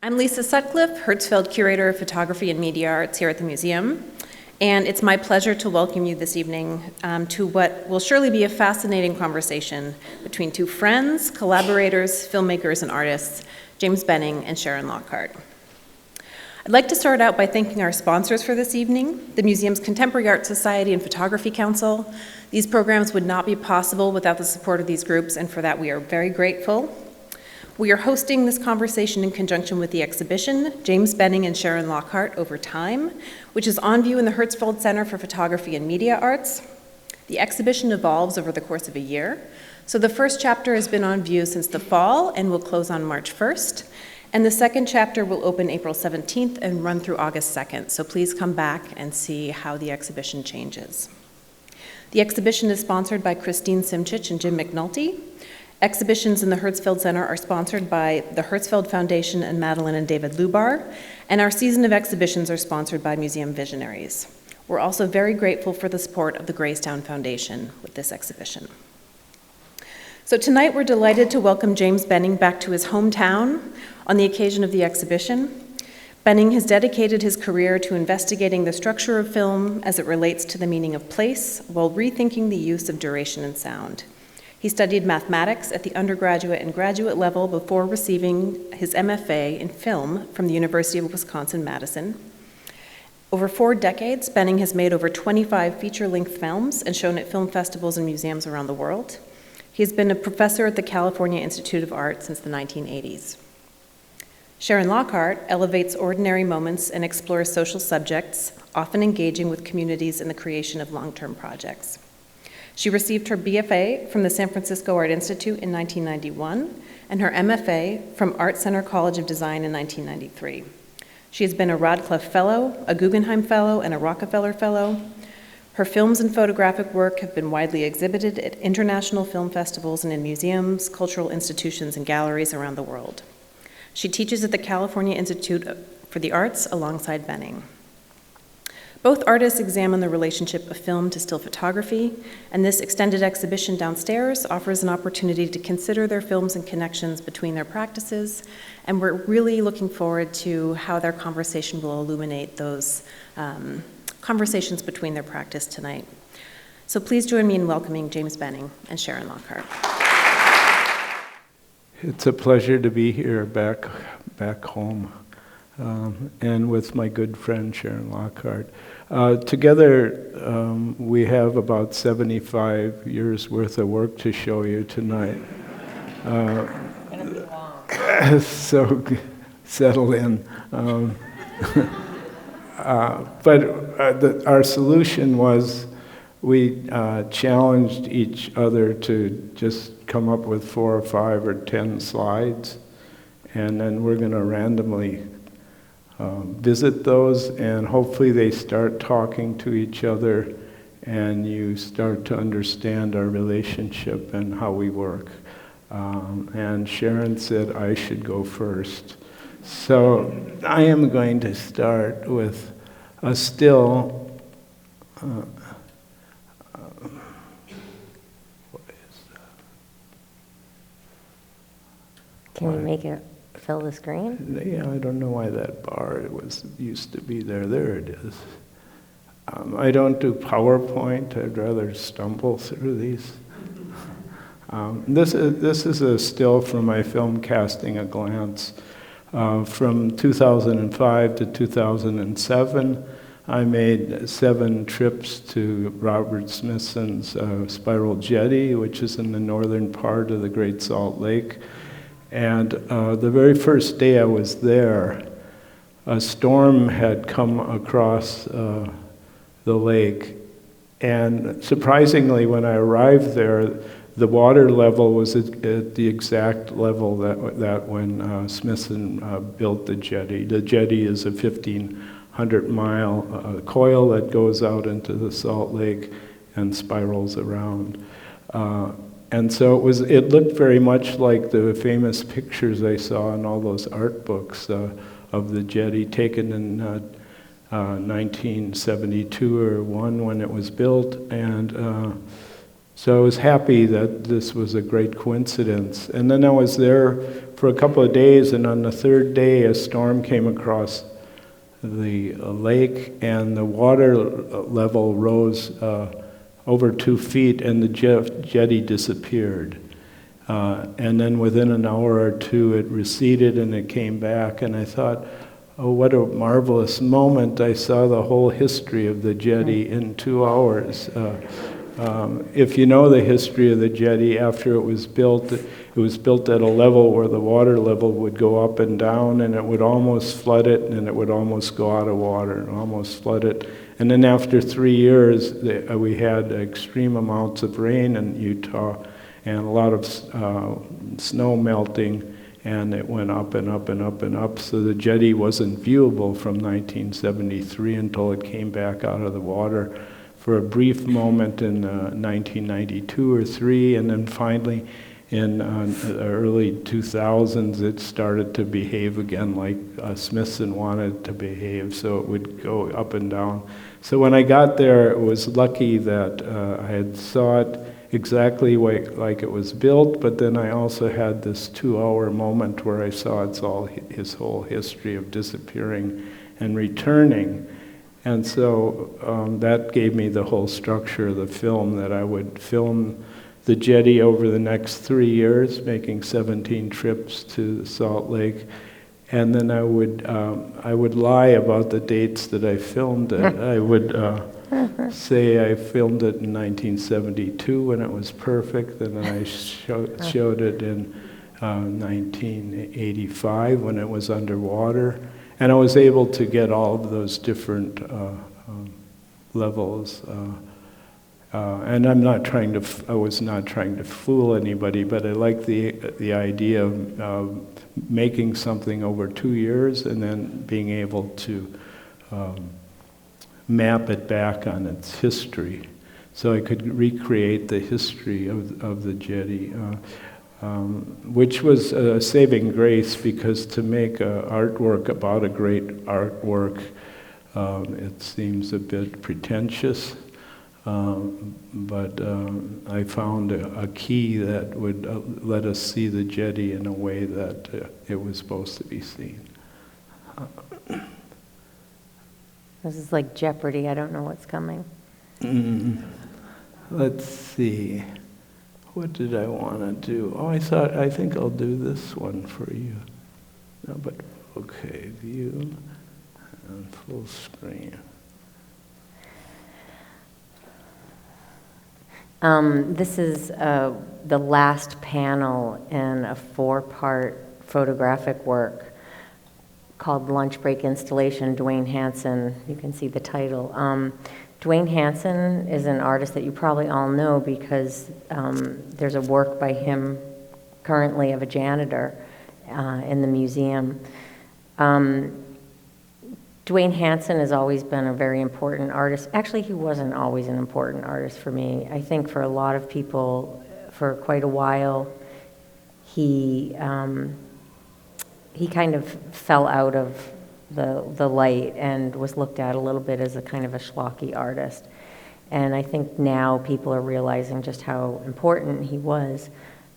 I'm Lisa Sutcliffe, Hertzfeld Curator of Photography and Media Arts here at the museum, and it's my pleasure to welcome you this evening to what will surely be a fascinating conversation between two friends, collaborators, filmmakers, and artists, James Benning and Sharon Lockhart. I'd like to start out by thanking our sponsors for this evening, the museum's Contemporary Art Society and Photography Council. These programs would not be possible without the support of these groups, and for that we are very grateful. We are hosting this conversation in conjunction with the exhibition, James Benning and Sharon Lockhart Over Time, which is on view in the Hertzfeld Center for Photography and Media Arts. The exhibition evolves over the course of a year. So the first chapter has been on view since the fall and will close on March 1st. And the second chapter will open April 17th and run through August 2nd. So please come back and see how the exhibition changes. The exhibition is sponsored by Christine Simchich and Jim McNulty. Exhibitions in the Hertzfeld Center are sponsored by the Hertzfeld Foundation and Madeline and David Lubar, and our season of exhibitions are sponsored by Museum Visionaries. We're also very grateful for the support of the Graystown Foundation with this exhibition. So tonight we're delighted to welcome James Benning back to his hometown on the occasion of the exhibition. Benning has dedicated his career to investigating the structure of film as it relates to the meaning of place, while rethinking the use of duration and sound. He studied mathematics at the undergraduate and graduate level before receiving his MFA in film from the University of Wisconsin-Madison. Over 4 decades, Benning has made over 25 feature-length films and shown at film festivals and museums around the world. He has been a professor at the California Institute of Art since the 1980s. Sharon Lockhart elevates ordinary moments and explores social subjects, often engaging with communities in the creation of long-term projects. She received her BFA from the San Francisco Art Institute in 1991 and her MFA from Art Center College of Design in 1993. She has been a Radcliffe Fellow, a Guggenheim Fellow, and a Rockefeller Fellow. Her films and photographic work have been widely exhibited at international film festivals and in museums, cultural institutions, and galleries around the world. She teaches at the California Institute for the Arts alongside Benning. Both artists examine the relationship of film to still photography, and this extended exhibition downstairs offers an opportunity to consider their films and connections between their practices, and we're really looking forward to how their conversation will illuminate those conversations between their practice tonight. So please join me in welcoming James Benning and Sharon Lockhart. It's a pleasure to be here back home. And with my good friend Sharon Lockhart. Together, we have about 75 years worth of work to show you tonight. So settle in. But our solution was we challenged each other to just come up with 4 or 5 or 10 slides, and then we're going to randomly visit those, and hopefully they start talking to each other and you start to understand our relationship and how we work. And Sharon said I should go first. So I am going to start with a still. What is that? Can you make it fill the screen? Yeah, I don't know why that bar used to be there. There it is. I don't do PowerPoint. I'd rather stumble through these. This is a still from my film Casting a Glance. From 2005 to 2007, I made 7 trips to Robert Smithson's Spiral Jetty, which is in the northern part of the Great Salt Lake. And the very first day I was there, a storm had come across the lake. And surprisingly, when I arrived there, the water level was at the exact level that when Smithson built the jetty. The jetty is a 1,500-mile coil that goes out into the Salt Lake and spirals around. And so it looked very much like the famous pictures I saw in all those art books of the jetty taken in 1972 or 1 when it was built. And So I was happy that this was a great coincidence. And then I was there for a couple of days, and on the third day a storm came across the lake, and the water level rose over 2 feet, and the jetty disappeared. And then within an hour or two it receded and it came back, and I thought, oh, what a marvelous moment. I saw the whole history of the jetty in 2 hours. If you know the history of the jetty, after it was built at a level where the water level would go up and down, and it would almost flood it, and it would almost go out of water, and almost flood it. And then after 3 years, we had extreme amounts of rain in Utah, and a lot of snow melting, and it went up and up and up and up. So the jetty wasn't viewable from 1973 until it came back out of the water for a brief moment in 1992 or 3, and then finally in the early 2000s it started to behave again like Smithson wanted it to behave, so it would go up and down. So when I got there, it was lucky that I had saw it exactly like it was built, but then I also had this 2-hour moment where I saw his whole history of disappearing and returning. And so that gave me the whole structure of the film, that I would film the jetty over the next 3 years, making 17 trips to the Salt Lake. And then I would lie about the dates that I filmed it. I would say I filmed it in 1972 when it was perfect, and then I showed it in 1985 when it was underwater. And I was able to get all of those different levels. And I was not trying to fool anybody, but I like the idea of making something over 2 years and then being able to map it back on its history. So I could recreate the history of the jetty. Which was a saving grace, because to make artwork about a great artwork, it seems a bit pretentious, but I found a key that would let us see the jetty in a way that it was supposed to be seen. This is like Jeopardy. I don't know what's coming. Let's see. What did I want to do? Oh, I think I'll do this one for you. No, but okay, view and full screen. This is the last panel in a 4-part photographic work called Lunch Break Installation, Dwayne Hansen. You can see the title. Dwayne Hansen is an artist that you probably all know, because there's a work by him currently of a janitor in the museum. Dwayne Hansen has always been a very important artist. Actually, he wasn't always an important artist for me. I think for a lot of people, for quite a while, he kind of fell out of the light and was looked at a little bit as a kind of a schlocky artist. And I think now people are realizing just how important he was.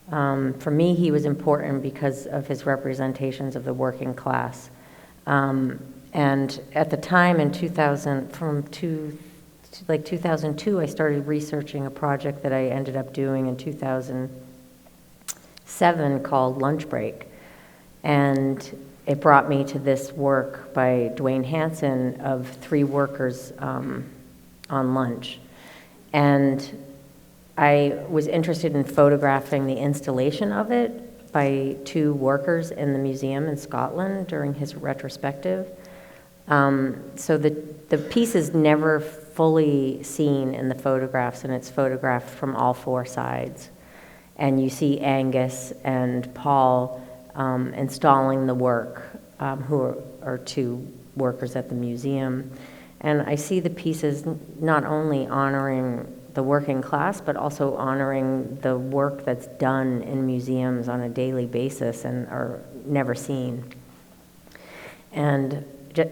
For me, he was important because of his representations of the working class. And at the time in 2002, I started researching a project that I ended up doing in 2007 called Lunch Break. And it brought me to this work by Dwayne Hansen of 3 workers on lunch. And I was interested in photographing the installation of it by 2 workers in the museum in Scotland during his retrospective. So the piece is never fully seen in the photographs, and it's photographed from all 4 sides. And you see Angus and Paul installing the work, who are 2 workers at the museum. And I see the pieces not only honoring the working class, but also honoring the work that's done in museums on a daily basis and are never seen. And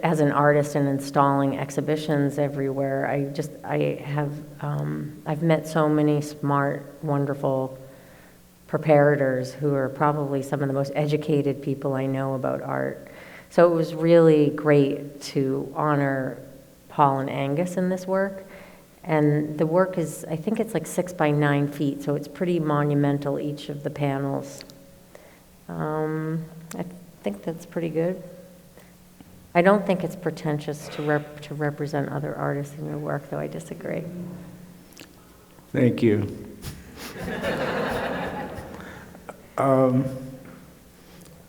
as an artist and installing exhibitions everywhere, I've met so many smart, wonderful preparators who are probably some of the most educated people I know about art. So it was really great to honor Paul and Angus in this work. And the work is, I think it's like 6 by 9 feet, so it's pretty monumental, each of the panels. I think that's pretty good. I don't think it's pretentious to represent other artists in your work, though I disagree. Thank you.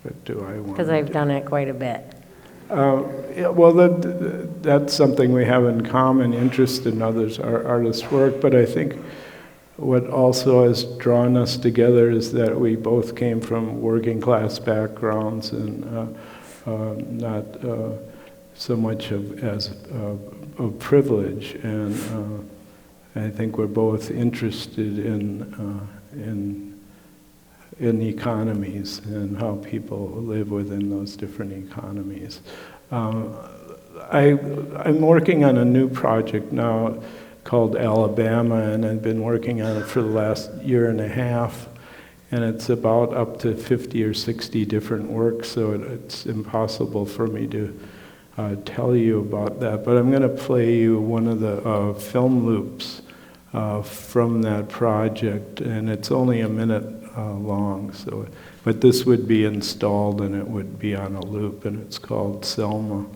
What do I want? Because I've done it quite a bit. Yeah, well, that's something we have in common, interest in others, our artists' work, but I think what also has drawn us together is that we both came from working class backgrounds and not so much of privilege, and I think we're both interested in economies and how people live within those different economies. I'm working on a new project now called Alabama, and I've been working on it for the last year and a half, and it's about up to 50 or 60 different works, so it's impossible for me to tell you about that. But I'm going to play you one of the film loops from that project, and it's only a minute long. So, but this would be installed and it would be on a loop, and it's called Selma.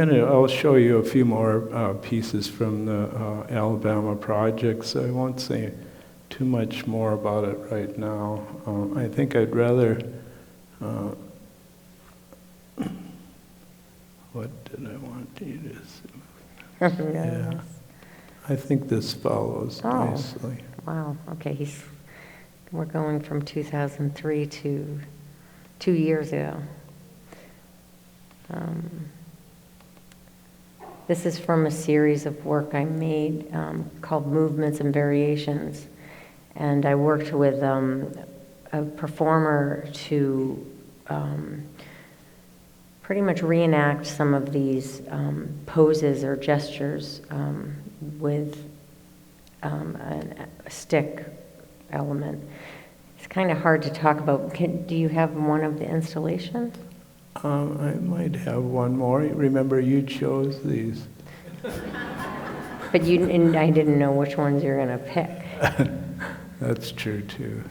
I'll show you a few more pieces from the Alabama project, so I won't say too much more about it right now. I think I'd rather, what did I want you to see? Yeah, I think this follows nicely. Wow, okay, we're going from 2003 to 2 years ago. This is from a series of work I made called Movements and Variations. And I worked with a performer to pretty much reenact some of these poses or gestures with a stick element. It's kind of hard to talk about. Do you have one of the installations? I might have one more. Remember, you chose these. But I didn't know which ones you're going to pick. That's true, too.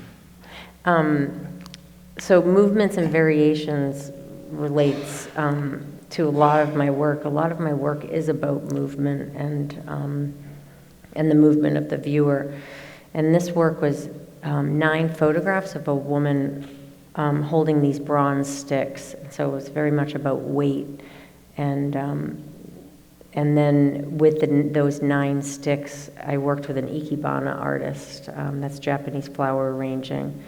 So Movements and Variations relates to a lot of my work. A lot of my work is about movement and the movement of the viewer. And this work was 9 photographs of a woman holding these bronze sticks. So it was very much about weight. And then with those 9 sticks, I worked with an ikebana artist, that's Japanese flower arranging.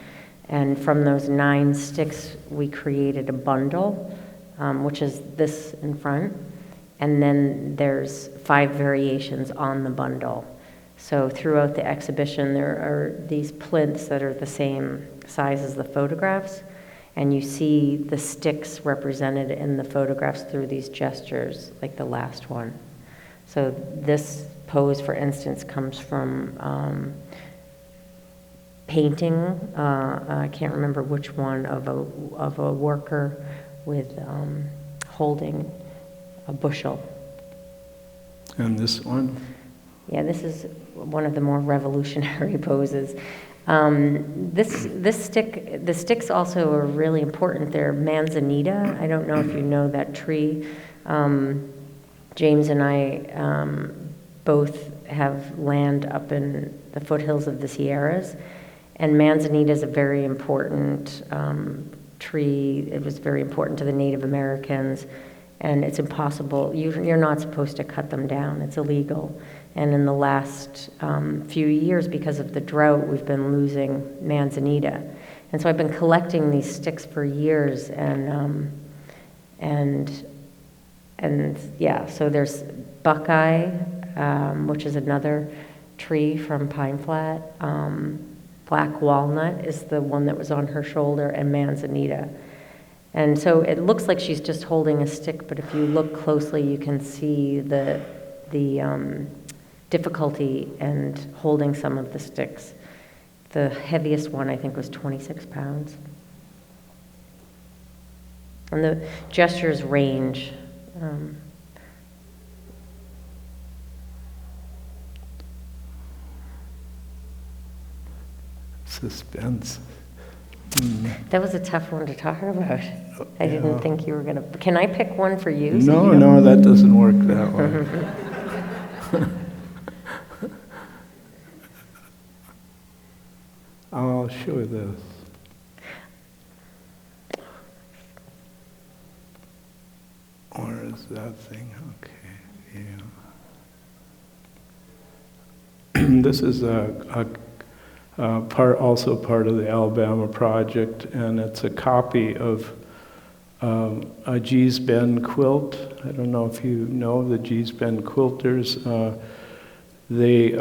And from those 9 sticks, we created a bundle, which is this in front. And then there's 5 variations on the bundle. So throughout the exhibition, there are these plinths that are the same size as the photographs, and you see the sticks represented in the photographs through these gestures, like the last one. So this pose, for instance, comes from painting, I can't remember which one, of a worker with holding a bushel. And this one? Yeah, this is one of the more revolutionary poses. The sticks also are really important. They're manzanita. I don't know if you know that tree. James and I both have land up in the foothills of the Sierras, and manzanita is a very important tree. It was very important to the Native Americans, and it's impossible. You're not supposed to cut them down. It's illegal. And in the last few years, because of the drought, we've been losing manzanita. And so I've been collecting these sticks for years, and yeah, so there's buckeye, which is another tree from Pine Flat. Black walnut is the one that was on her shoulder, and manzanita. And so it looks like she's just holding a stick, but if you look closely, you can see the difficulty in holding some of the sticks. The heaviest one, I think, was 26 pounds. And the gestures range. Suspense. That was a tough one to talk about. I didn't think you were going to... Can I pick one for you? No, that doesn't work that way. I'll show you this. Or is that thing? Okay, yeah. This is also part of the Alabama project, and it's a copy of a Gee's Bend quilt. I don't know if you know the Gee's Bend quilters. They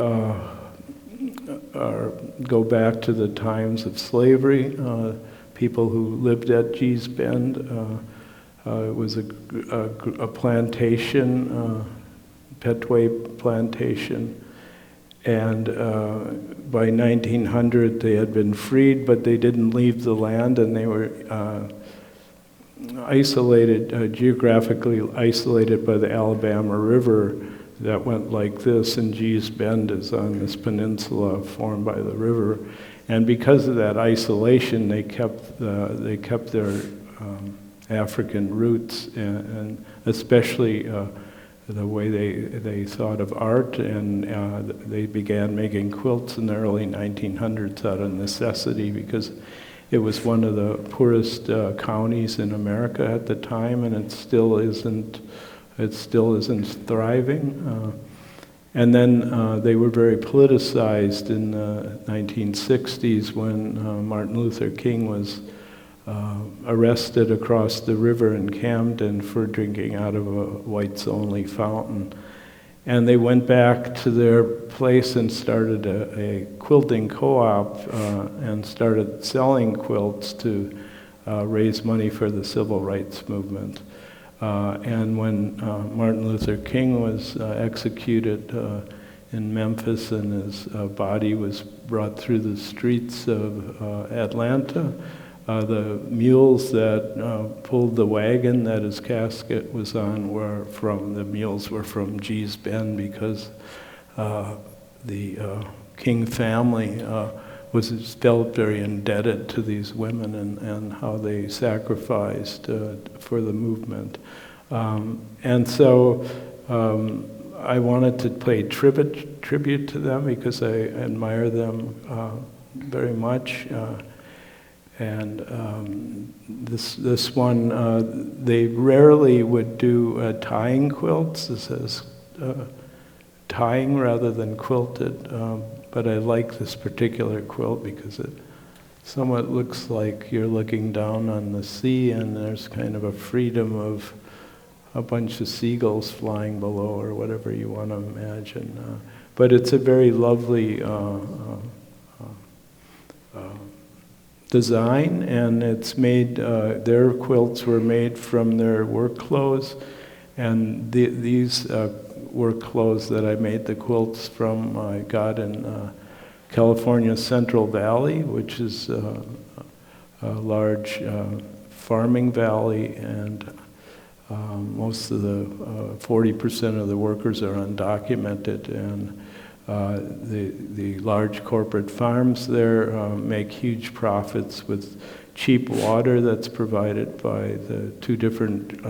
go back to the times of slavery. People who lived at Gee's Bend. It was a plantation, Petway plantation, and by 1900 they had been freed, but they didn't leave the land, and they were isolated, geographically isolated by the Alabama River that went like this, and Gee's Bend is on this peninsula formed by the river. And because of that isolation, they kept their African roots, and especially the way they thought of art, and they began making quilts in the early 1900s out of necessity, because it was one of the poorest counties in America at the time, and it still isn't thriving. And then they were very politicized in the 1960s when Martin Luther King was arrested across the river in Camden for drinking out of a whites-only fountain. And they went back to their place and started a quilting co-op and started selling quilts to raise money for the civil rights movement. And when Martin Luther King was executed in Memphis and his body was brought through the streets of Atlanta, the mules that pulled the wagon that his casket was on were from Gee's Bend, because the King family felt very indebted to these women and how they sacrificed for the movement. And so I wanted to pay tribute to them because I admire them very much. And this one, they rarely would do tying quilts. This is tying rather than quilted. But I like this particular quilt because it somewhat looks like you're looking down on the sea, and there's kind of a freedom of a bunch of seagulls flying below, or whatever you want to imagine. But it's a very lovely design, and it's made, their quilts were made from their work clothes, and these work clothes that I made the quilts from, I got in California's Central Valley, which is a large farming valley, and most of the 40% of the workers are undocumented, and the large corporate farms there make huge profits with cheap water that's provided by the two different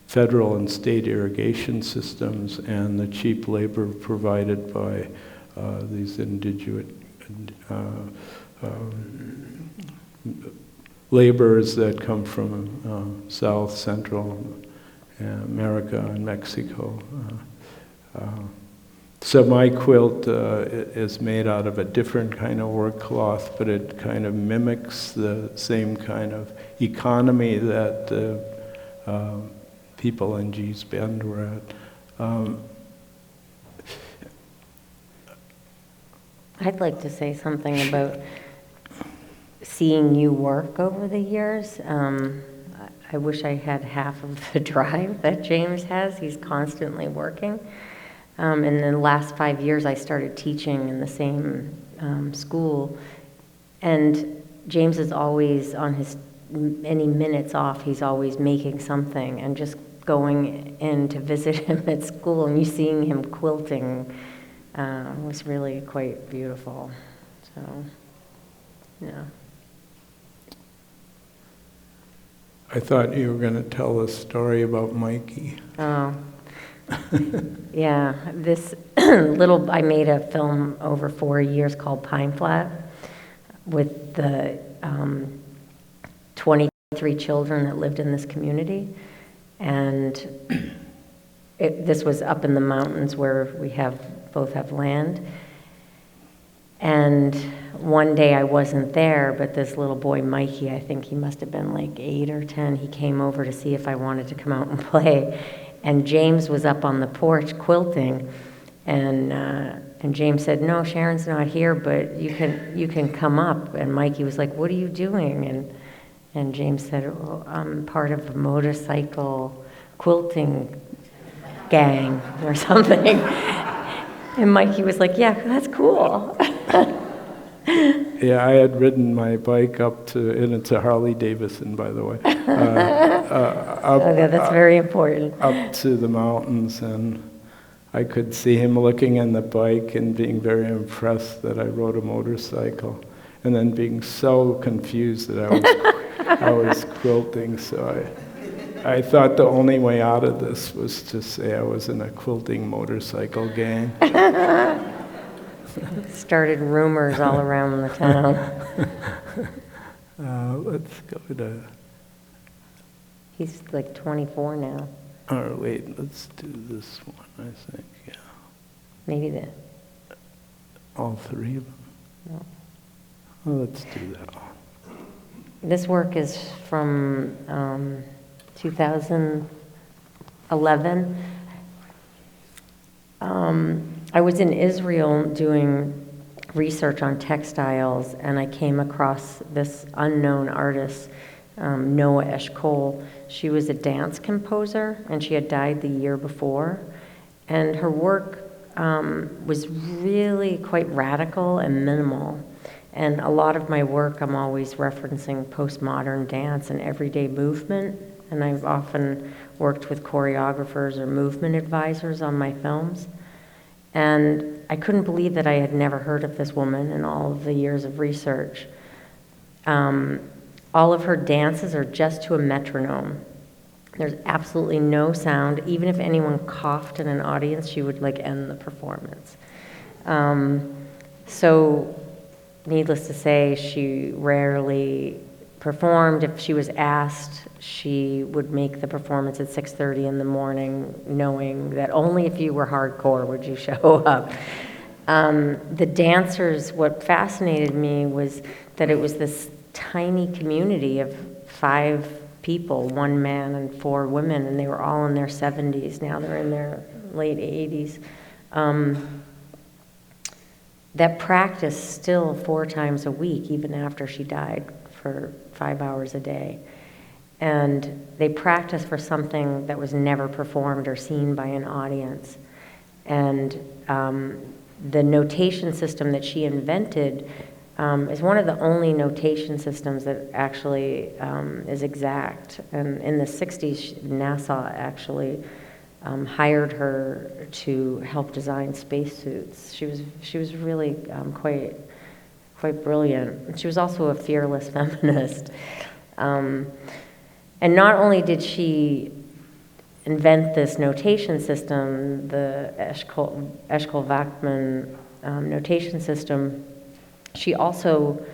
federal and state irrigation systems, and the cheap labor provided by these indigenous laborers that come from South Central America and Mexico. So my quilt is made out of a different kind of work cloth, but it kind of mimics the same kind of economy that people in Gee's Bend were at. I'd like to say something about seeing you work over the years. I wish I had half of the drive that James has. He's constantly working. In the last 5 years, I started teaching in the same school, and James is always on his, any minutes off, he's always making something, and just going in to visit him at school and you seeing him quilting was really quite beautiful. So, yeah. I thought you were going to tell a story about Mikey. Oh. Yeah, this I made a film over 4 years called Pine Flat with the 23 children that lived in this community. And this was up in the mountains where we both have land. And one day I wasn't there, but this little boy, Mikey, I think he must have been like 8 or 10, he came over to see if I wanted to come out and play. And James was up on the porch quilting, and James said, "No, Sharon's not here, but you can come up." And Mikey was like, "What are you doing?" And James said, "Oh, I'm part of a motorcycle quilting gang or something." And Mikey was like, "Yeah, that's cool." Yeah, I had ridden my bike up to, and it's a Harley Davidson, by the way. Okay, that's very important. Up to the mountains, and I could see him looking in the bike and being very impressed that I rode a motorcycle, and then being so confused that I was quilting. So I thought the only way out of this was to say I was in a quilting motorcycle gang. Started rumors all around the town. Let's go to... He's like 24 now. Or wait, let's do this one, I think, yeah. Maybe All three of them? No. Well, let's do that one. This work is from 2011. I was in Israel doing research on textiles, and I came across this unknown artist, Noa Eshkol. She was a dance composer, and she had died the year before. And her work was really quite radical and minimal. And a lot of my work, I'm always referencing postmodern dance and everyday movement. And I've often worked with choreographers or movement advisors on my films. And I couldn't believe that I had never heard of this woman in all of the years of research. All of her dances are just to a metronome. There's absolutely no sound. Even if anyone coughed in an audience, she would like end the performance. So needless to say, she rarely performed. If she was asked, she would make the performance at 6:30 in the morning, knowing that only if you were hardcore would you show up. The dancers, what fascinated me was that it was this tiny community of 5 people, 1 man and 4 women, and they were all in their 70s. Now they're in their late 80s. that practiced still 4 times a week, even after she died, for 5 hours a day. And they practiced for something that was never performed or seen by an audience. And the notation system that she invented is one of the only notation systems that actually is exact. And in the 60s, NASA actually hired her to help design spacesuits. She was really quite brilliant. She was also a fearless feminist. And not only did she invent this notation system, the Eshkol-Wachman notation system, she also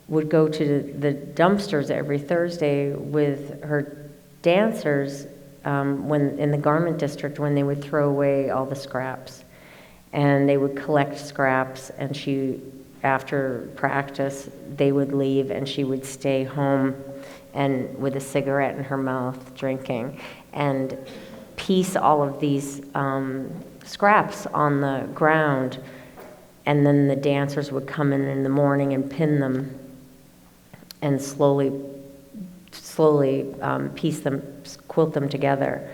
would go to the dumpsters every Thursday with her dancers when in the garment district, when they would throw away all the scraps. And they would collect scraps, and after practice, they would leave and she would stay home and with a cigarette in her mouth, drinking, and piece all of these scraps on the ground. And then the dancers would come in the morning and pin them and slowly piece them, quilt them together.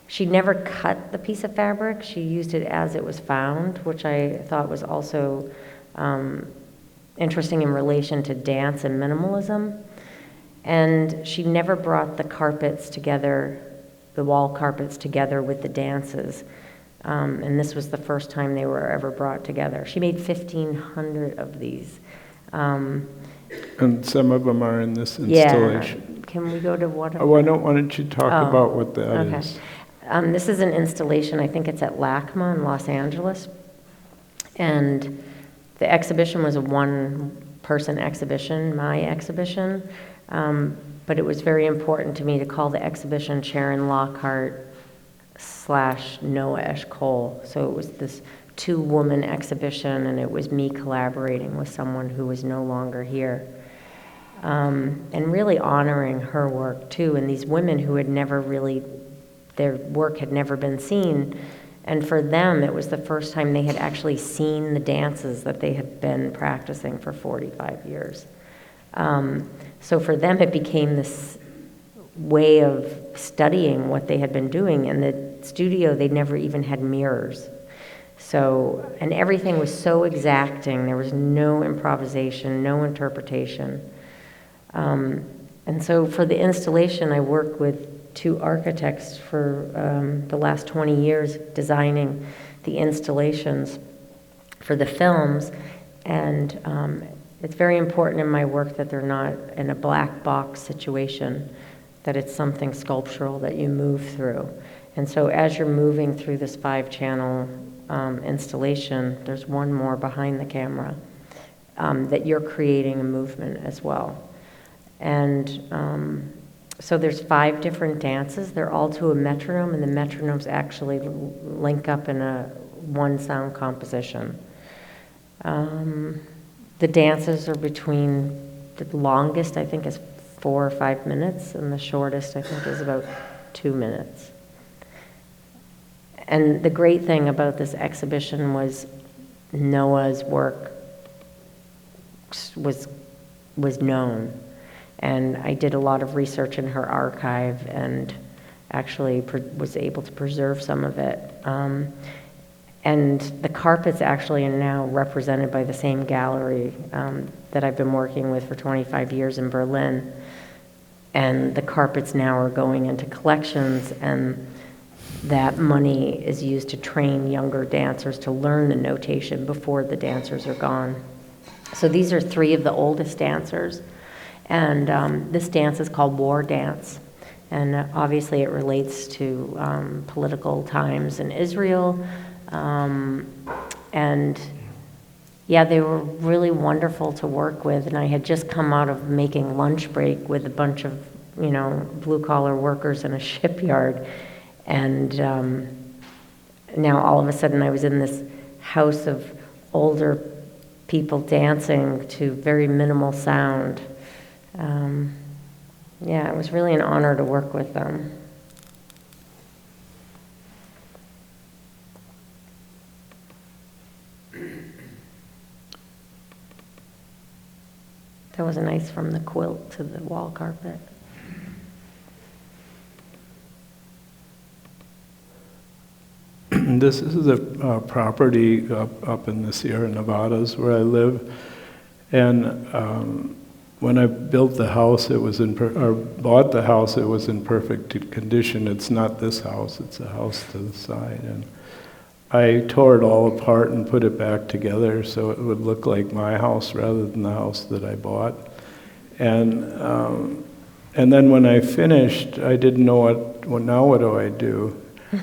She never cut the piece of fabric. She used it as it was found, which I thought was also interesting in relation to dance and minimalism. And she never brought the carpets together, the wall carpets together with the dances. And this was the first time they were ever brought together. She made 1,500 of these. And some of them are in this installation. Yeah. Can we go to one of them? Why don't you talk about what that is? This is an installation, I think it's at LACMA in Los Angeles. And the exhibition was a one-person exhibition, my exhibition. But it was very important to me to call the exhibition Sharon Lockhart / Noa Eshkol. So it was this 2-woman exhibition, and it was me collaborating with someone who was no longer here. And really honoring her work too, and these women who had never really, their work had never been seen. And for them, it was the first time they had actually seen the dances that they had been practicing for 45 years. So for them, it became this way of studying what they had been doing. In the studio, they never even had mirrors. So, and everything was so exacting. There was no improvisation, no interpretation. And so for the installation, I worked with 2 architects for the last 20 years designing the installations for the films. And it's very important in my work that they're not in a black box situation, that it's something sculptural that you move through. And so as you're moving through this 5-channel installation, there's one more behind the camera, that you're creating a movement as well. And so there's 5 different dances. They're all to a metronome, and the metronomes actually link up in a 1-sound composition. The dances are between, the longest I think is 4 or 5 minutes, and the shortest I think is about 2 minutes. And the great thing about this exhibition was Noa's work was known. And I did a lot of research in her archive and actually was able to preserve some of it. And the carpets actually are now represented by the same gallery that I've been working with for 25 years in Berlin. And the carpets now are going into collections, and that money is used to train younger dancers to learn the notation before the dancers are gone. So these are 3 of the oldest dancers. And this dance is called War Dance. And obviously it relates to political times in Israel. And yeah, they were really wonderful to work with. And I had just come out of making lunch break with a bunch of, blue-collar workers in a shipyard. And now all of a sudden I was in this house of older people dancing to very minimal sound. Yeah, it was really an honor to work with them. That was nice from the quilt to the wall carpet. This is a property up in the Sierra Nevadas where I live, and when I built the house, or bought the house, it was in perfect condition. It's not this house; it's a house to the side, and I tore it all apart and put it back together so it would look like my house rather than the house that I bought. And then when I finished, I didn't know what do I do?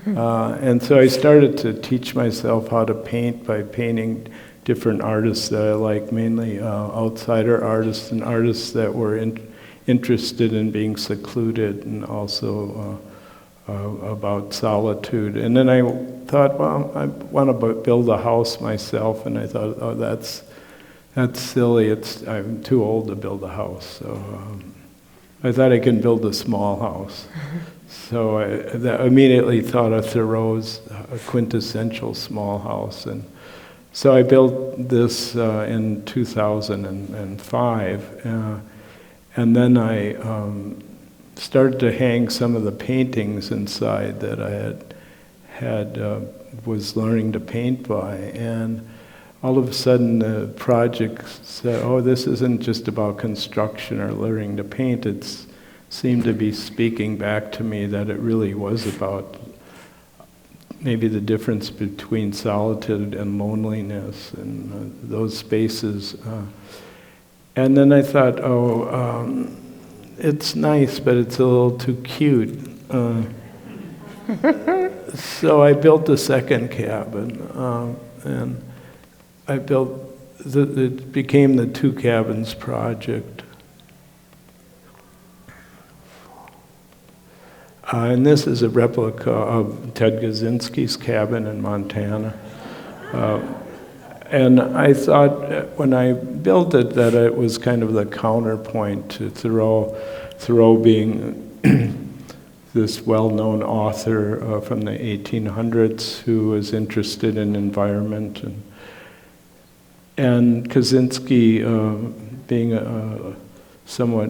And so I started to teach myself how to paint by painting different artists that I like, mainly outsider artists and artists that were interested in being secluded and also about solitude. And then I thought, well, I want to build a house myself, and I thought, oh, that's silly. I'm too old to build a house. So I thought I can build a small house. So I immediately thought of Thoreau's quintessential small house. And so I built this in 2005. And then I started to hang some of the paintings inside that I was learning to paint by. And all of a sudden the project said, oh, this isn't just about construction or learning to paint. It seemed to be speaking back to me that it really was about maybe the difference between solitude and loneliness and those spaces. And then I thought, it's nice, but it's a little too cute. So I built a second cabin, and it became the Two Cabins Project. And this is a replica of Ted Kaczynski's cabin in Montana. And I thought when I built it that it was kind of the counterpoint to Thoreau being this well-known author from the 1800s who was interested in environment, and Kaczynski being somewhat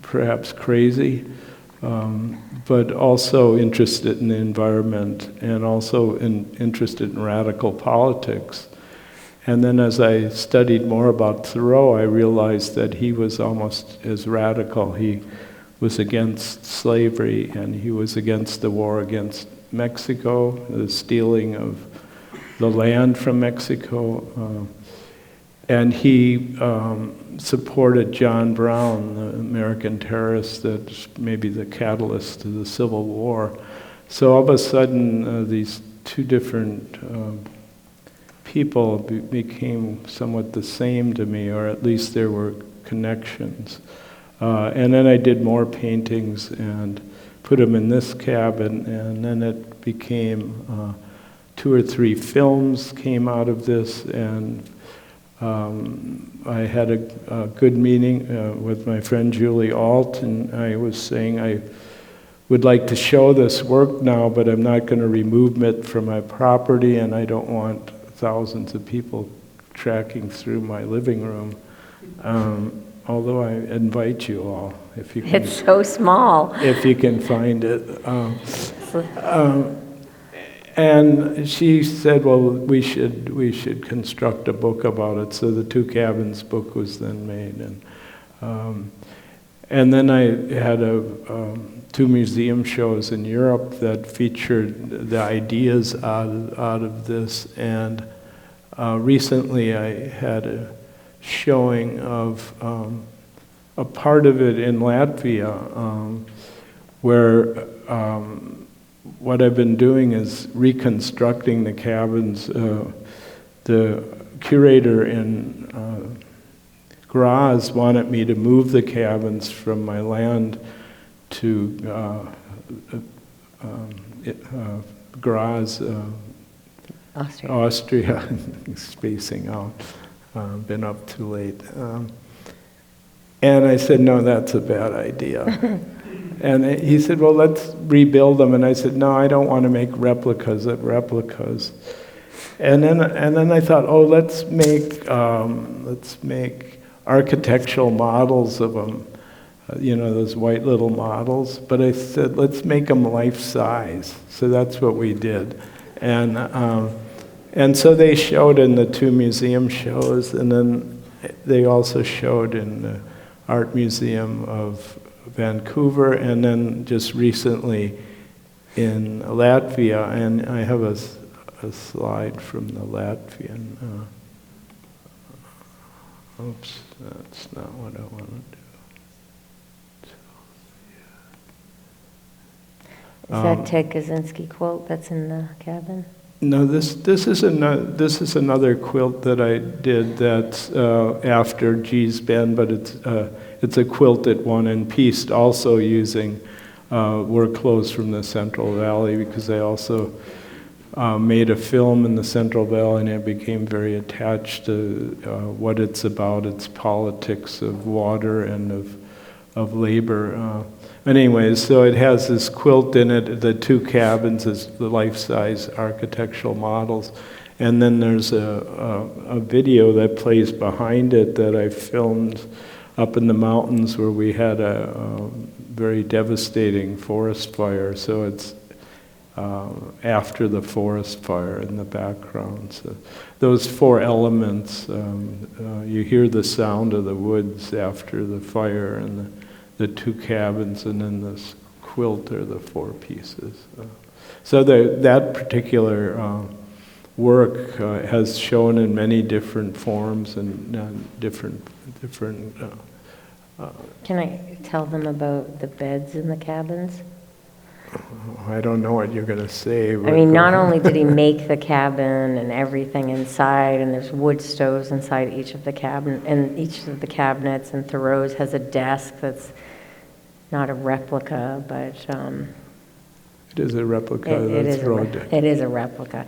perhaps crazy, but also interested in the environment and also interested in radical politics. And then as I studied more about Thoreau, I realized that he was almost as radical. He was against slavery, and he was against the war against Mexico, the stealing of the land from Mexico. And he supported John Brown, the American terrorist that's maybe the catalyst to the Civil War. So all of a sudden, these two different people became somewhat the same to me, or at least there were connections. And then I did more paintings and put them in this cabin, and then it became 2 or 3 films came out of this, and I had a good meeting with my friend Julie Alt, and I was saying I would like to show this work now, but I'm not going to remove it from my property, and I don't want thousands of people tracking through my living room. Although I invite you all, if you can. It's so small. If you can find it. And she said, well, we should construct a book about it. So the Two Cabins book was then made. And then I had 2 museum shows in Europe that featured the ideas out of this. And recently I had a showing of a part of it in Latvia where what I've been doing is reconstructing the cabins. The curator in Graz wanted me to move the cabins from my land to Graz, Austria, spacing out. Been up too late. And I said, no, that's a bad idea. And he said, well, let's rebuild them. And I said, no, I don't want to make replicas of replicas. And then I thought, oh, let's make architectural models of them, those white little models. But I said, let's make them life-size. So that's what we did. And so they showed in the 2 museum shows, and then they also showed in the Art Museum of Vancouver, and then just recently in Latvia. And I have a slide from the Latvian. Oops, that's not what I want to do. Is that Ted Kaczynski quilt that's in the cabin? No, this is another quilt that I did that's after G's Ben, but it's a quilted one and pieced, also using work clothes from the Central Valley, because I also made a film in the Central Valley, and I became very attached to what it's about, its politics of water and of labor. Anyways, so it has this quilt in it, the 2 cabins as the life-size architectural models, and then there's a video that plays behind it that I filmed up in the mountains where we had a very devastating forest fire. So it's after the forest fire in the background. So those 4 elements, you hear the sound of the woods after the fire, and the 2 cabins, and then this quilt are the 4 pieces. So that particular work has shown in many different forms and different. Can I tell them about the beds in the cabins? I don't know what you're going to say. I mean, not only did he make the cabin and everything inside, and there's wood stoves inside each of the cabinets, and Thoreau's has a desk that's not a replica, but it is a replica. It is a replica.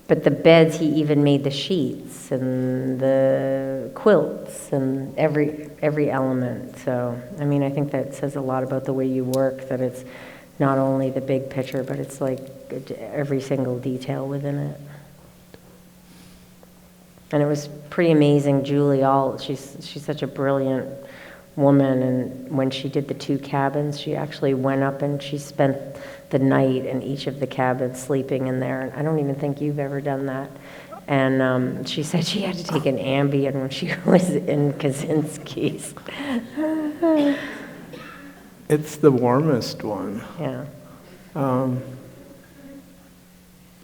But the beds, he even made the sheets and the quilts and every element. So, I mean, I think that says a lot about the way you work, that it's not only the big picture, but it's like every single detail within it. And it was pretty amazing. Julie, she's such a brilliant woman, and when she did the 2 cabins, she actually went up and she spent the night in each of the cabins sleeping in there. And I don't even think you've ever done that. And she said she had to take an Ambien when she was in Kaczynski's. It's the warmest one. Yeah.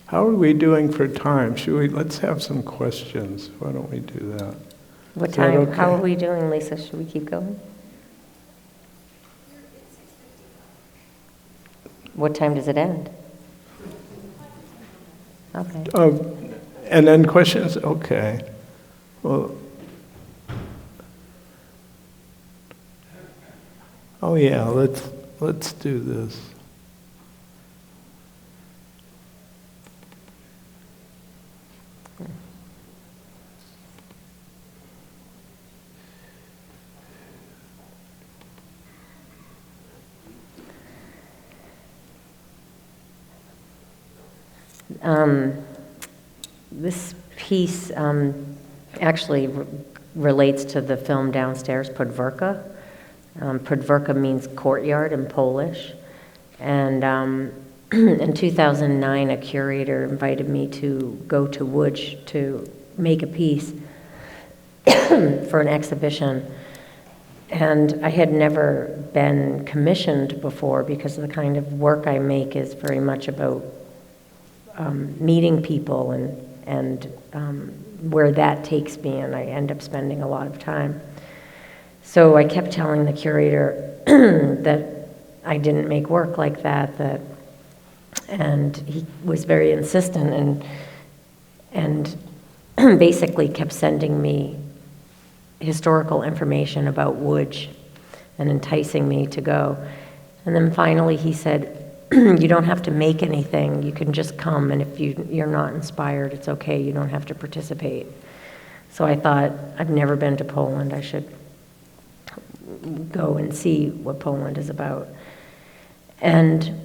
How are we doing for time? Let's have some questions. Why don't we do that? What Is that time? okay? How are we doing, Lisa? Should we keep going? What time does it end? Okay. And then questions? Okay. Well. Oh yeah, let's do this. This piece actually relates to the film downstairs, Podwórka. Podwórka means courtyard in Polish. And in 2009, a curator invited me to go to Łódź to make a piece for an exhibition. And I had never been commissioned before, because the kind of work I make is very much about meeting people and where that takes me, and I end up spending a lot of time. So I kept telling the curator that I didn't make work like that, and he was very insistent and basically kept sending me historical information about Łódź and enticing me to go. And then finally he said, you don't have to make anything, you can just come, and if you're not inspired, it's okay, you don't have to participate. So I thought, I've never been to Poland, I should go and see what Poland is about. And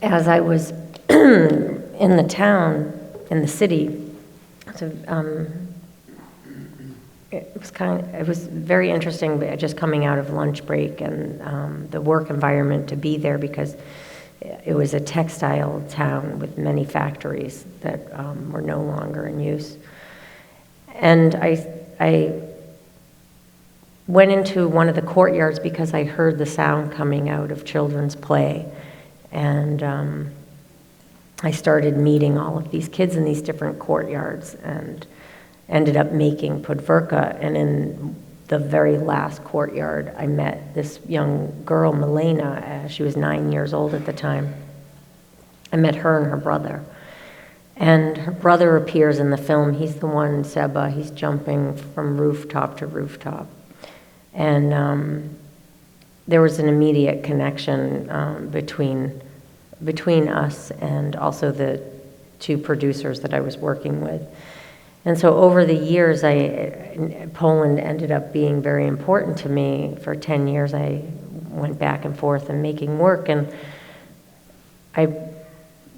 as I was in the town, in the city, it was very interesting, just coming out of lunch break and the work environment to be there, because it was a textile town with many factories that were no longer in use. And I went into one of the courtyards because I heard the sound coming out of children's play. And I started meeting all of these kids in these different courtyards and ended up making Podwórka. And in the very last courtyard, I met this young girl, Milena. She was 9 years old at the time. I met her and her brother. And her brother appears in the film. He's the one, Seba, he's jumping from rooftop to rooftop. And there was an immediate connection between us and also the two producers that I was working with. And so over the years, Poland ended up being very important to me. For 10 years, I went back and forth and making work. And I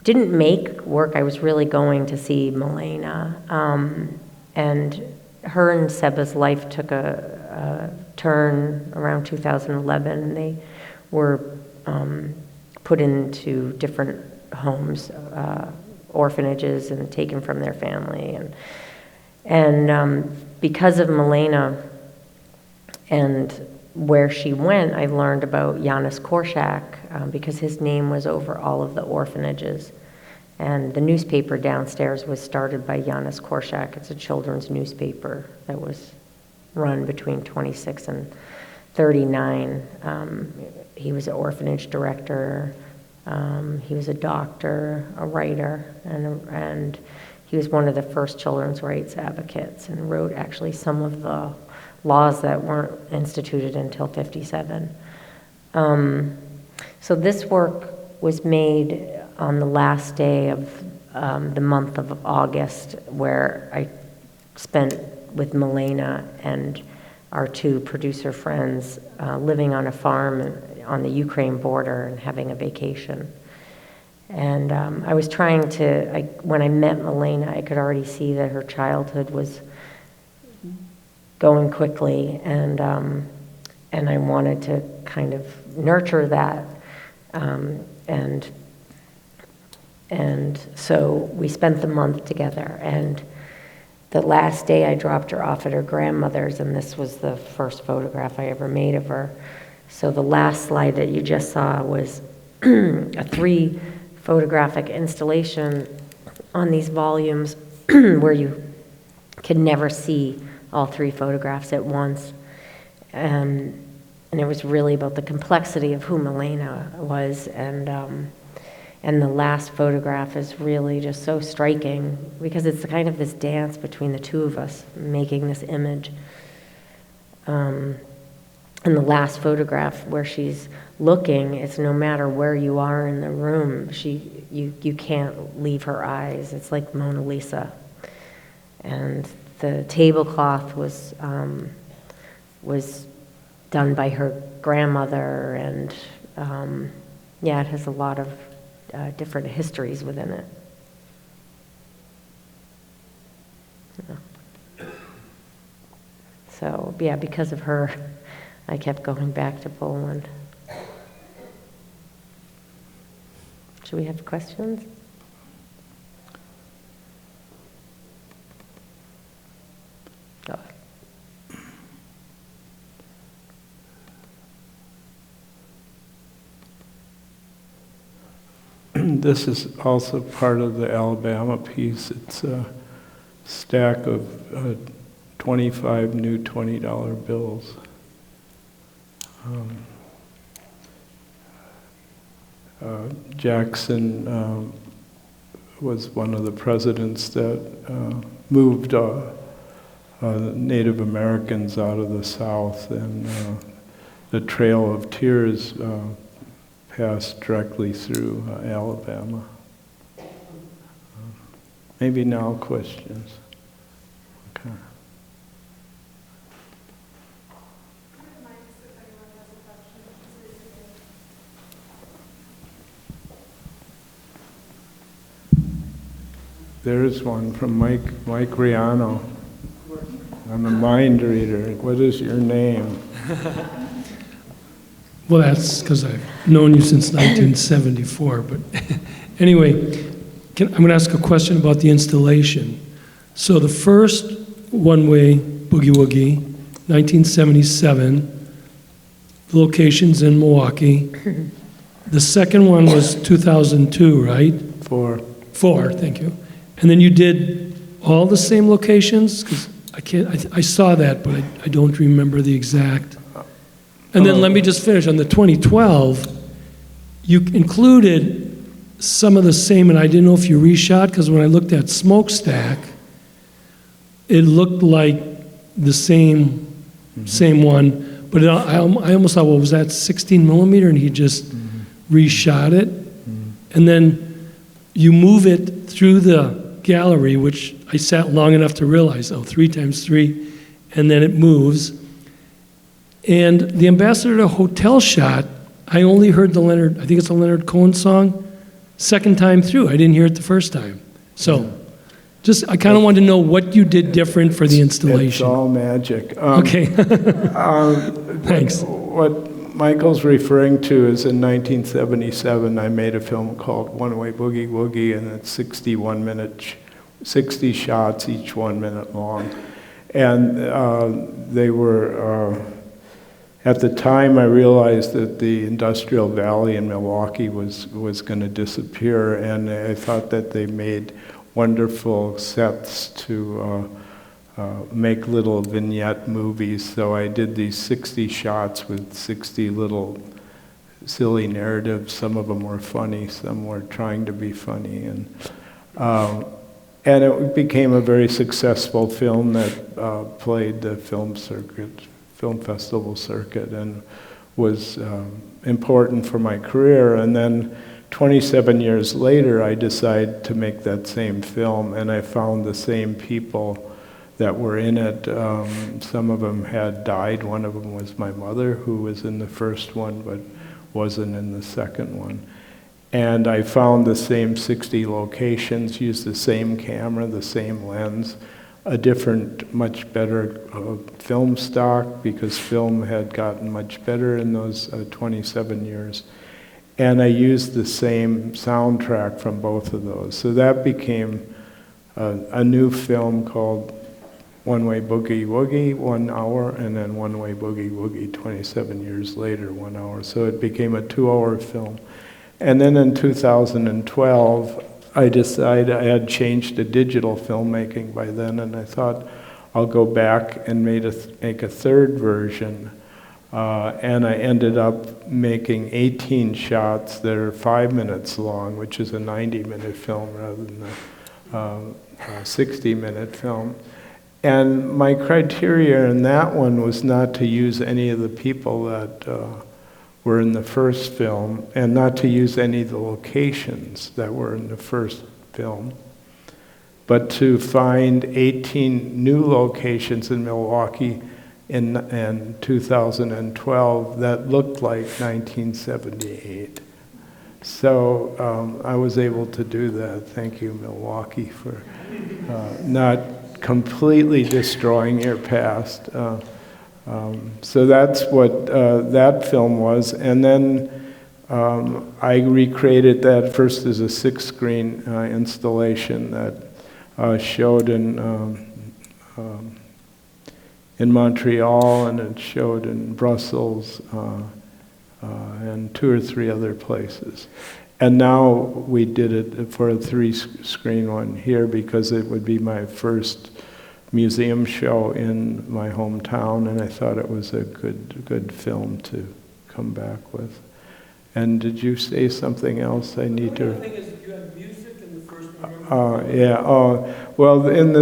didn't make work. I was really going to see Milena. And her and Seba's life took a turn around 2011. They were put into different homes, orphanages, and taken from their family. And because of Milena and where she went, I learned about Janusz Korczak, because his name was over all of the orphanages. And the newspaper downstairs was started by Janusz Korczak. It's a children's newspaper that was run between 26 and 39. He was an orphanage director. He was a doctor, a writer, and he was one of the first children's rights advocates, and wrote actually some of the laws that weren't instituted until 57. So this work was made on the last day of the month of August, where I spent with Milena and our two producer friends living on a farm on the Ukraine border and having a vacation. And I was trying to, when I met Milena, I could already see that her childhood was going quickly, and I wanted to kind of nurture that. And so we spent the month together, and the last day I dropped her off at her grandmother's, and this was the first photograph I ever made of her. So the last slide that you just saw was a 3 photographic installation on these volumes where you can never see all 3 photographs at once. And it was really about the complexity of who Milena was. And the last photograph is really just so striking because it's kind of this dance between the two of us making this image. And the last photograph where she's looking, it's no matter where you are in the room, you can't leave her eyes. It's like Mona Lisa. And the tablecloth was done by her grandmother, and it has a lot of different histories within it. So, because of her, I kept going back to Poland. Should we have questions? Go ahead. This is also part of the Alabama piece. It's a stack of 25 new $20 bills. Jackson was one of the presidents that moved Native Americans out of the South, and the Trail of Tears passed directly through Alabama. Maybe now questions. Okay. There is one from Mike Riano. I'm a mind reader. What is your name? Well, that's because I've known you since 1974, but anyway, I'm going to ask a question about the installation. So the first one-way boogie woogie, 1977, the location's in Milwaukee. The second one was 2002, right? For Four, thank you. And then you did all the same locations? Because I saw that, but I don't remember the exact. And then let me just finish. On the 2012, you included some of the same, and I didn't know if you reshot, because when I looked at Smokestack, it looked like the same one, but I almost thought, well, was that 16 millimeter, and he just reshot it? And then you move it through the gallery, which I sat long enough to realize, 3x3, and then it moves. And the Ambassador to Hotel shot, I only heard the I think it's a Leonard Cohen song, second time through. I didn't hear it the first time. So, I kind of wanted to know what you did different for the installation. It's all magic. Okay. Thanks. What Michael's referring to is in 1977, I made a film called One Way Boogie Woogie, and it's 60 shots, each 1 minute long. And they were... At the time, I realized that the Industrial Valley in Milwaukee was going to disappear, and I thought that they made wonderful sets to make little vignette movies. So I did these 60 shots with 60 little silly narratives. Some of them were funny, some were trying to be funny, and it became a very successful film that played the film festival circuit, and was important for my career. And then 27 years later, I decided to make that same film, and I found the same people that were in it. Some of them had died. One of them was my mother, who was in the first one but wasn't in the second one. And I found the same 60 locations, used the same camera, the same lens, a different, much better film stock, because film had gotten much better in those 27 years. And I used the same soundtrack from both of those. So that became a new film called One Way Boogie Woogie, 1 hour, and then One Way Boogie Woogie 27 years later, 1 hour. So it became a 2-hour film. And then in 2012, I decided, I had changed to digital filmmaking by then, and I thought I'll go back and make a third version. And I ended up making 18 shots that are 5 minutes long, which is a 90-minute film rather than a 60-minute film. And my criteria in that one was not to use any of the people that were in the first film, and not to use any of the locations that were in the first film, but to find 18 new locations in Milwaukee in 2012 that looked like 1978. So I was able to do that. Thank you, Milwaukee, for not completely destroying your past. So that's what that film was. And then I recreated that first as a 6-screen installation that showed in Montreal, and it showed in Brussels, and 2 or 3 other places. And now we did it for a 3-screen one here, because it would be my first museum show in my hometown, and I thought it was a good film to come back with. And did you say something else I need to? The thing is, you had music in the first one. Well, in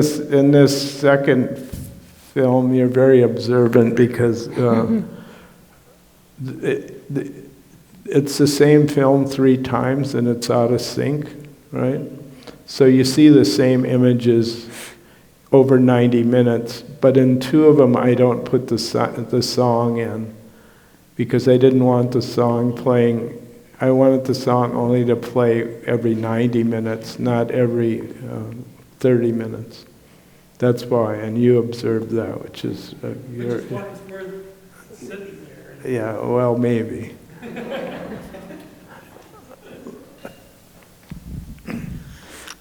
this second film, you're very observant, because it's the same film 3 times, and it's out of sync, right? So you see the same images over 90 minutes, but in 2 of them I don't put the song in, because I didn't want the song playing. I wanted the song only to play every 90 minutes, not every 30 minutes. That's why, and you observed that, which is, you're, it's worth sitting there. yeah, well, maybe.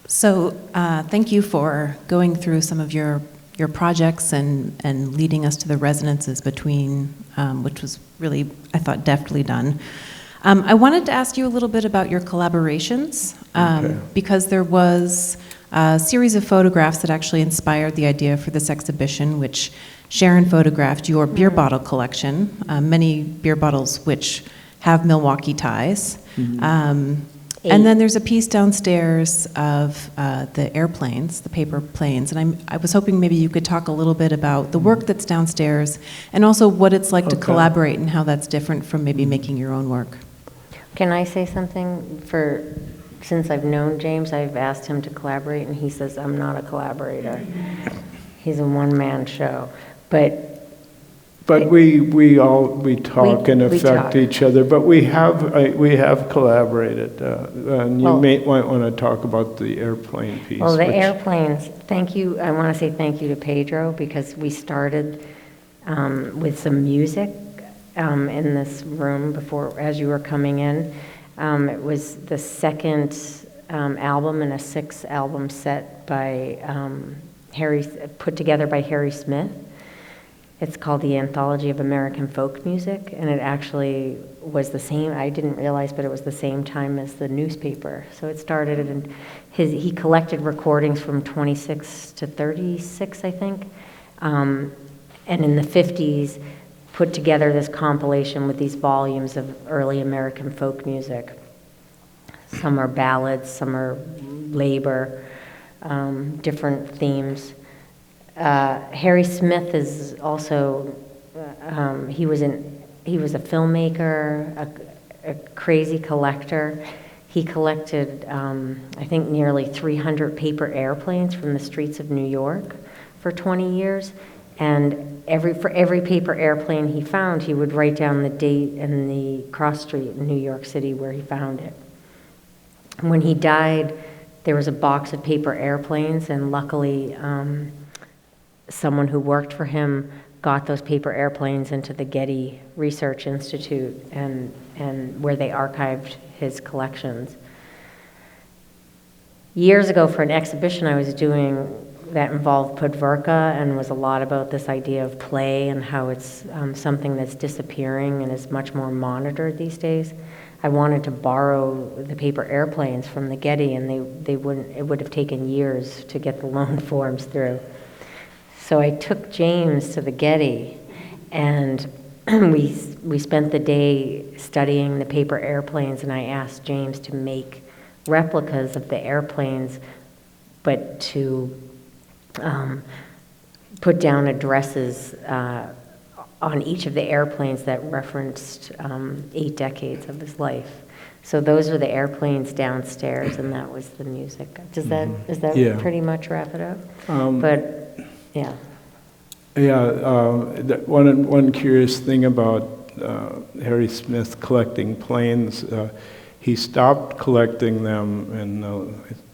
So thank you for going through some of your projects and leading us to the resonances between, which was really, I thought, deftly done. I wanted to ask you a little bit about your collaborations, Okay. because there was a series of photographs that actually inspired the idea for this exhibition, which Sharon photographed your beer bottle collection, many beer bottles which have Milwaukee ties. And then there's a piece downstairs of the airplanes, the paper planes, and I was hoping maybe you could talk a little bit about the work that's downstairs and also what it's like to collaborate and how that's different from maybe making your own work. Can I say something? Since I've known James, I've asked him to collaborate, and he says, I'm not a collaborator. He's a one-man show. But we talk and we affect talk. each other, but we have collaborated, and you might want to talk about the airplane piece. Well, the which- airplanes, thank you. I want to say thank you to Pedro, because we started with some music in this room before, as you were coming in. It was the second album in a 6-album set by put together by Harry Smith. It's called the Anthology of American Folk Music, and it actually was the same, I didn't realize, but it was the same time as the newspaper. So it started, and he collected recordings from 26 to 36, I think. And in the 50s, put together this compilation with these volumes of early American folk music. Some are ballads, some are labor, different themes. Harry Smith is also, he was a filmmaker, a crazy collector. He collected, I think, nearly 300 paper airplanes from the streets of New York for 20 years. And for every paper airplane he found, he would write down the date and the cross street in New York City where he found it. And when he died, there was a box of paper airplanes, and luckily, someone who worked for him got those paper airplanes into the Getty Research Institute and where they archived his collections. Years ago, for an exhibition I was doing that involved Podwórka and was a lot about this idea of play and how it's something that's disappearing and is much more monitored these days, I wanted to borrow the paper airplanes from the Getty, and it would have taken years to get the loan forms through. So I took James to the Getty, and we spent the day studying the paper airplanes, and I asked James to make replicas of the airplanes, but to put down addresses on each of the airplanes that referenced 8 decades of his life. So those are the airplanes downstairs, and that was the music. Does that pretty much wrap it up? But yeah. Yeah, one curious thing about Harry Smith collecting planes, he stopped collecting them in,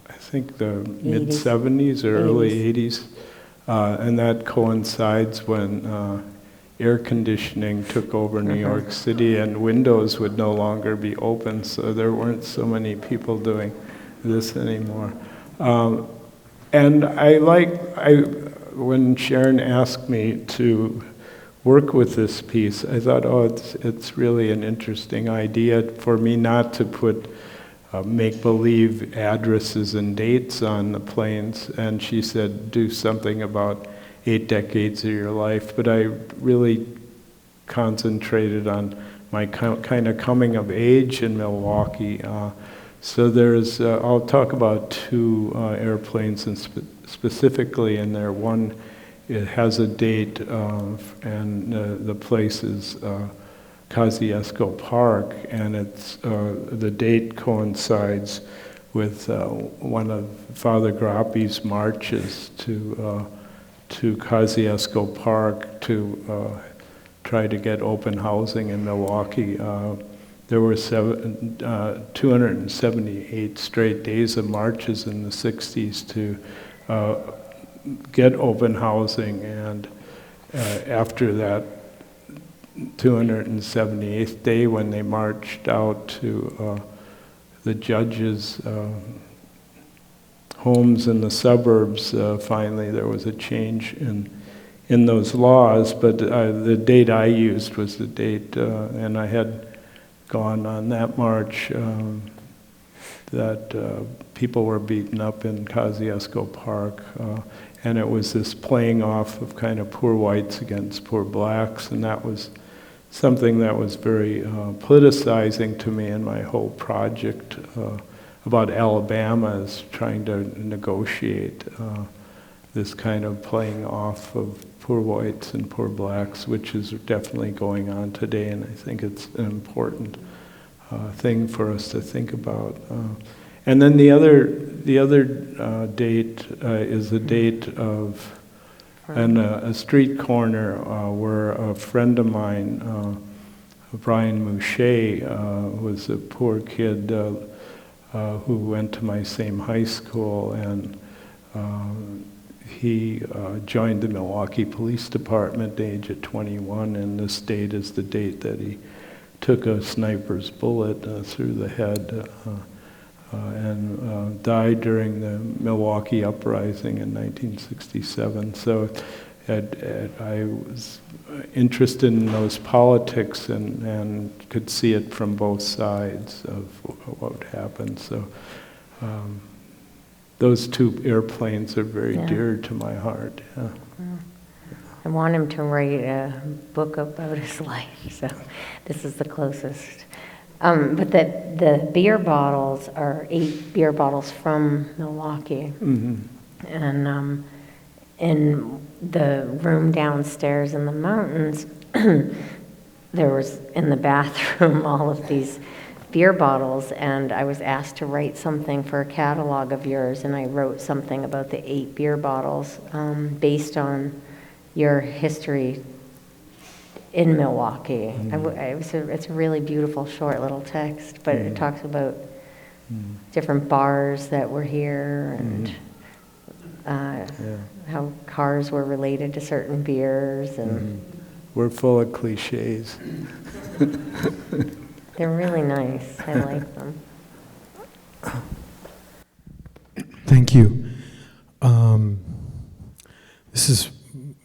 I think, the mid-'70s or early '80s, and that coincides when air conditioning took over New York City and windows would no longer be open, so there weren't so many people doing this anymore. And when Sharon asked me to work with this piece, I thought, it's really an interesting idea for me not to put make-believe addresses and dates on the planes. And she said, do something about 8 decades of your life. But I really concentrated on my kind of coming of age in Milwaukee. So I'll talk about 2 airplanes and specifically in there. One, it has a date, and the place is Kosciuszko Park, and it's the date coincides with one of Father Grappi's marches to Kosciuszko Park to try to get open housing in Milwaukee. There were 278 straight days of marches in the 60s to get open housing, and after that 278th day when they marched out to the judges' homes in the suburbs, finally there was a change in those laws, but the date I used was the date, and I had gone on that march, that people were beaten up in Kosciuszko Park, and it was this playing off of kind of poor whites against poor blacks, and that was something that was very politicizing to me in my whole project about Alabama, is trying to negotiate this kind of playing off of poor whites and poor blacks, which is definitely going on today, and I think it's an important thing for us to think about. And then the other date is the date of a street corner where a friend of mine, Brian Mouche, was a poor kid who went to my same high school, and he joined the Milwaukee Police Department at the age of 21, and this date is the date that he took a sniper's bullet through the head and died during the Milwaukee uprising in 1967. So I was interested in those politics and could see it from both sides of what happened. So those two airplanes are very dear to my heart. Yeah. I want him to write a book about his life, so this is the closest. But the beer bottles are 8 beer bottles from Milwaukee. Mm-hmm. And in the room downstairs in the mountains, there was in the bathroom all of these beer bottles, and I was asked to write something for a catalog of yours, and I wrote something about the 8 beer bottles based on your history in Milwaukee. It's a really beautiful short little text, but it talks about different bars that were here and how cars were related to certain beers. And we're full of cliches. They're really nice. I like them. Thank you. This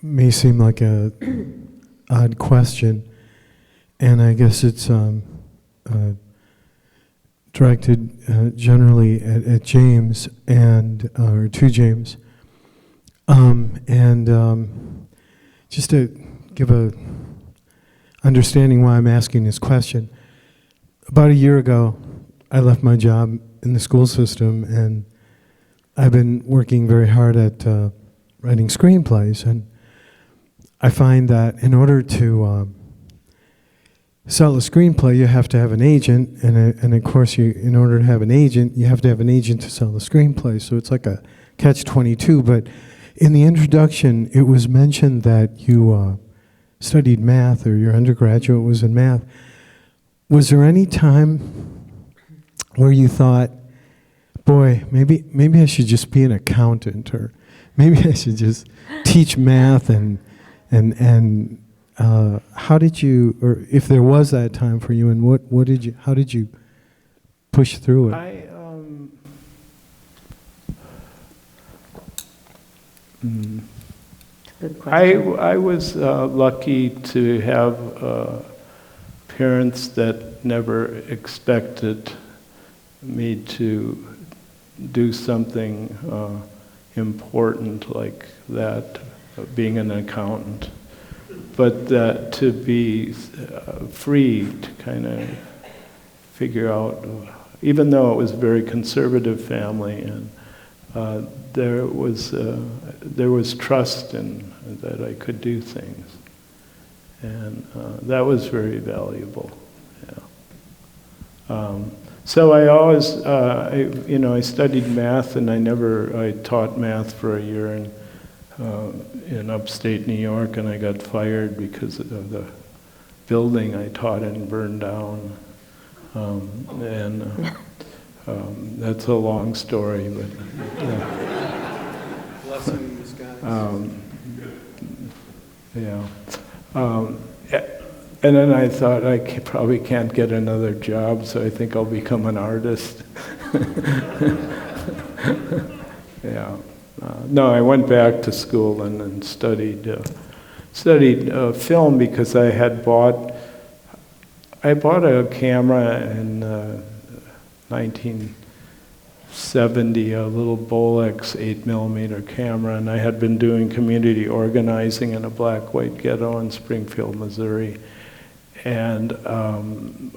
may seem like a odd question, and I guess it's directed generally at James and or to James, and just to give a understanding why I'm asking this question. About a year ago, I left my job in the school system, and I've been working very hard at writing screenplays, and I find that in order to sell a screenplay, you have to have an agent, and of course, in order to have an agent, you have to have an agent to sell the screenplay. So it's like a catch-22. But in the introduction, it was mentioned that you studied math, or your undergraduate was in math. Was there any time where you thought, boy, maybe I should just be an accountant, or maybe I should just teach math, and how did you, or if there was that time for you, and how did you push through it? Good question. I was lucky to have parents that never expected me to do something important like that, being an accountant, but that to be free to kind of figure out, even though it was a very conservative family, and there was trust in that I could do things, and that was very valuable. Yeah. So I always, I studied math, and I taught math for a year in upstate New York, and I got fired because of the building I taught in burned down, and that's a long story, but. Bless you in disguise. Yeah. And then I thought probably can't get another job, so I think I'll become an artist. Yeah. No, I went back to school and studied film because I bought a camera in 1970, a little Bolex 8mm camera, and I had been doing community organizing in a black-white ghetto in Springfield, Missouri. And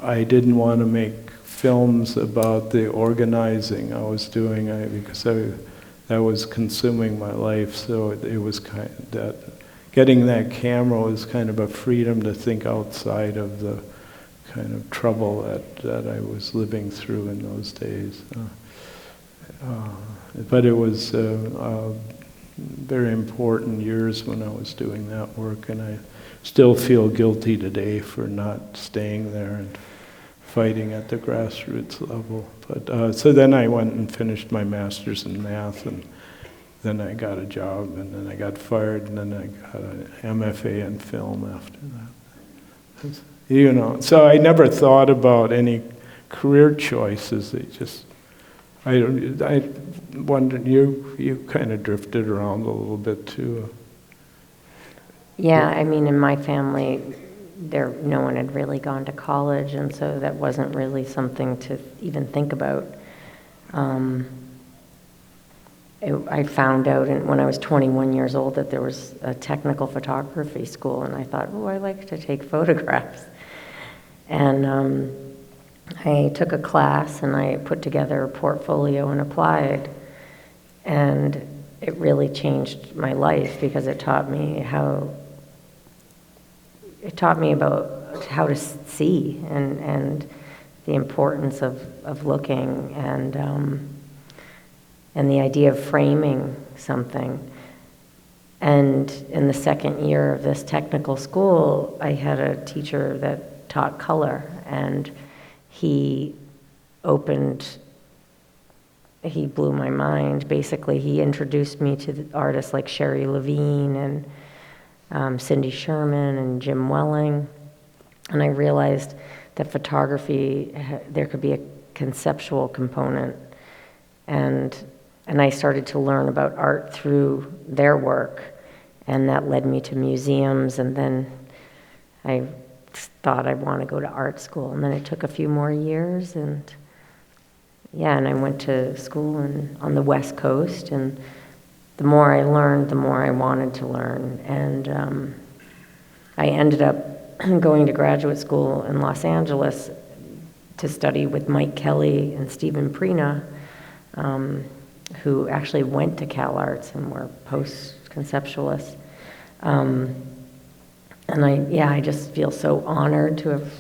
I didn't want to make films about the organizing I was doing because that was consuming my life. So it was kind of that getting that camera was kind of a freedom to think outside of the kind of trouble that I was living through in those days. But it was very important years when I was doing that work, and I still feel guilty today for not staying there and fighting at the grassroots level. But so then I went and finished my master's in math, and then I got a job, and then I got fired, and then I got an MFA in film after that. You know, so I never thought about any career choices. I wondered, you kind of drifted around a little bit too. Yeah, I mean, in my family, no one had really gone to college, and so that wasn't really something to even think about. I found out when I was 21 years old that there was a technical photography school, and I thought, oh, I like to take photographs. And I took a class, and I put together a portfolio and applied, and it really changed my life because it taught me about how to see and the importance of looking and the idea of framing something. And in the second year of this technical school, I had a teacher that taught color, and he blew my mind. Basically, he introduced me to artists like Sherry Levine and Cindy Sherman and Jim Welling, and I realized that photography, there could be a conceptual component, and I started to learn about art through their work, and that led me to museums, and then I thought I'd want to go to art school, and then it took a few more years, and I went to school on the West Coast, and the more I learned, the more I wanted to learn. And I ended up going to graduate school in Los Angeles to study with Mike Kelly and Stephen Prina, who actually went to CalArts and were post-conceptualists. And I just feel so honored to have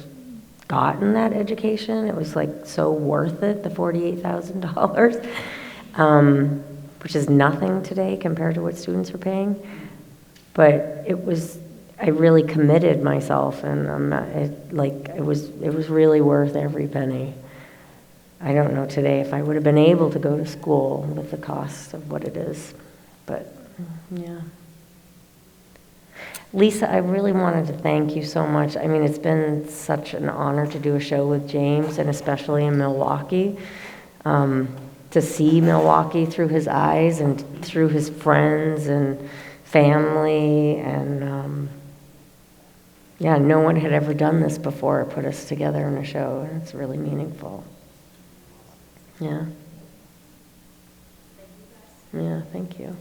gotten that education. It was like so worth it, the $48,000. Which is nothing today compared to what students are paying. But I really committed myself, and it was really worth every penny. I don't know today if I would have been able to go to school with the cost of what it is, but yeah. Lisa, I really wanted to thank you so much. I mean, it's been such an honor to do a show with James, and especially in Milwaukee. To see Milwaukee through his eyes and through his friends and family, and no one had ever done this before, put us together in a show, and it's really meaningful. Yeah. Yeah, thank you.